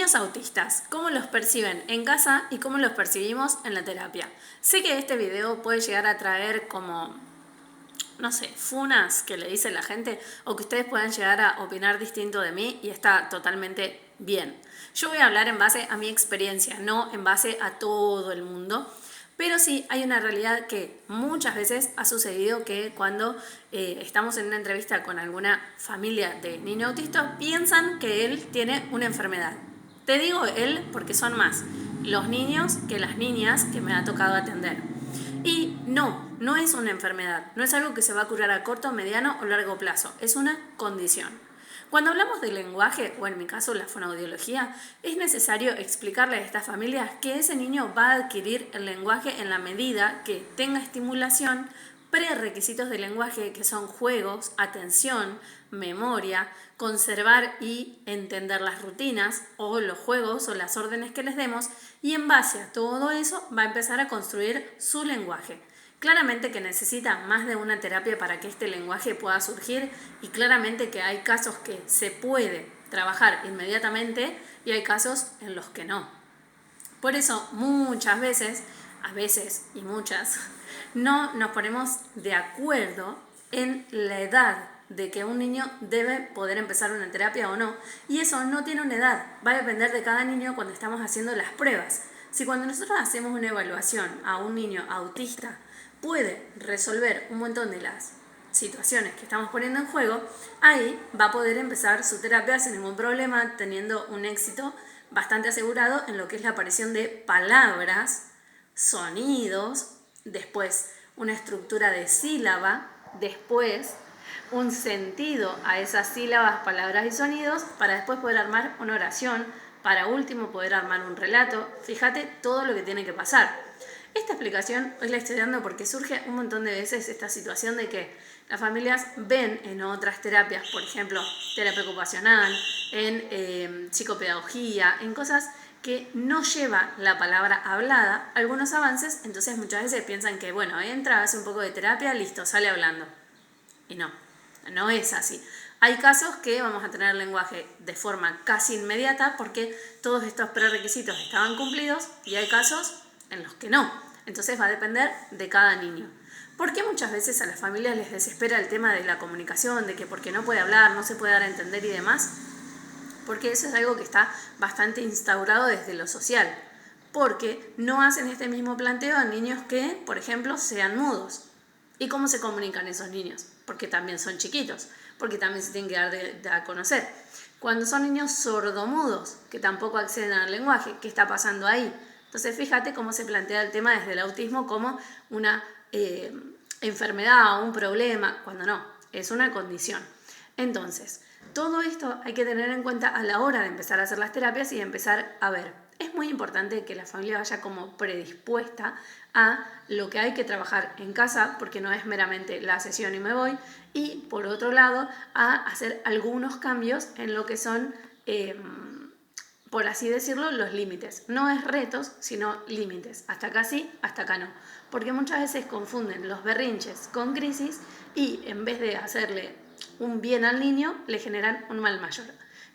Niños autistas, ¿cómo los perciben en casa y cómo los percibimos en la terapia? Sé que este video puede llegar a traer como, no sé, funas que le dice la gente o que ustedes puedan llegar a opinar distinto de mí y está totalmente bien. Yo voy a hablar en base a mi experiencia, no en base a todo el mundo. Pero sí hay una realidad que muchas veces ha sucedido que cuando estamos en una entrevista con alguna familia de niño autista piensan que él tiene una enfermedad. Te digo él porque son más los niños que las niñas que me ha tocado atender. Y no es una enfermedad, no es algo que se va a curar a corto, mediano o largo plazo, es una condición. Cuando hablamos del lenguaje, o en mi caso la fonoaudiología, es necesario explicarle a estas familias que ese niño va a adquirir el lenguaje en la medida que tenga estimulación, prerequisitos del lenguaje que son juegos, atención, memoria, conservar y entender las rutinas o los juegos o las órdenes que les demos, y en base a todo eso va a empezar a construir su lenguaje. Claramente que necesita más de una terapia para que este lenguaje pueda surgir, y claramente que hay casos que se puede trabajar inmediatamente y hay casos en los que no. Por eso muchas veces, a veces y muchas, no nos ponemos de acuerdo en la edad de que un niño debe poder empezar una terapia o no. Y eso no tiene una edad, va a depender de cada niño cuando estamos haciendo las pruebas. Si cuando nosotros hacemos una evaluación a un niño autista puede resolver un montón de las situaciones que estamos poniendo en juego, ahí va a poder empezar su terapia sin ningún problema, teniendo un éxito bastante asegurado en lo que es la aparición de palabras, sonidos, después una estructura de sílaba, después un sentido a esas sílabas, palabras y sonidos, para después poder armar una oración, para último poder armar un relato. Fíjate todo lo que tiene que pasar. Esta explicación hoy la estoy dando porque surge un montón de veces esta situación de que las familias ven en otras terapias, por ejemplo, terapia ocupacional, en psicopedagogía, en cosas que no lleva la palabra hablada, algunos avances, entonces muchas veces piensan que, bueno, entra, hace un poco de terapia, listo, sale hablando. Y no es así. Hay casos que vamos a tener lenguaje de forma casi inmediata porque todos estos prerequisitos estaban cumplidos, y hay casos en los que no. Entonces va a depender de cada niño. ¿Por qué muchas veces a las familias les desespera el tema de la comunicación, de que porque no puede hablar, no se puede dar a entender y demás? Porque eso es algo que está bastante instaurado desde lo social. Porque no hacen este mismo planteo a niños que, por ejemplo, sean mudos. ¿Y cómo se comunican esos niños? Porque también son chiquitos, porque también se tienen que dar a conocer. Cuando son niños sordomudos, que tampoco acceden al lenguaje, ¿qué está pasando ahí? Entonces fíjate cómo se plantea el tema desde el autismo como una enfermedad o un problema, cuando no, es una condición. Entonces, todo esto hay que tener en cuenta a la hora de empezar a hacer las terapias y de empezar a ver. Es muy importante que la familia vaya como predispuesta a lo que hay que trabajar en casa, porque no es meramente la sesión y me voy, y por otro lado a hacer algunos cambios en lo que son por así decirlo, los límites. No es retos, sino límites. Hasta acá sí, hasta acá no. Porque muchas veces confunden los berrinches con crisis y en vez de hacerle un bien al niño, le generan un mal mayor.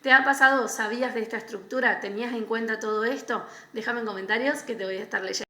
¿Te ha pasado? ¿Sabías de esta estructura? ¿Tenías en cuenta todo esto? Déjame en comentarios que te voy a estar leyendo.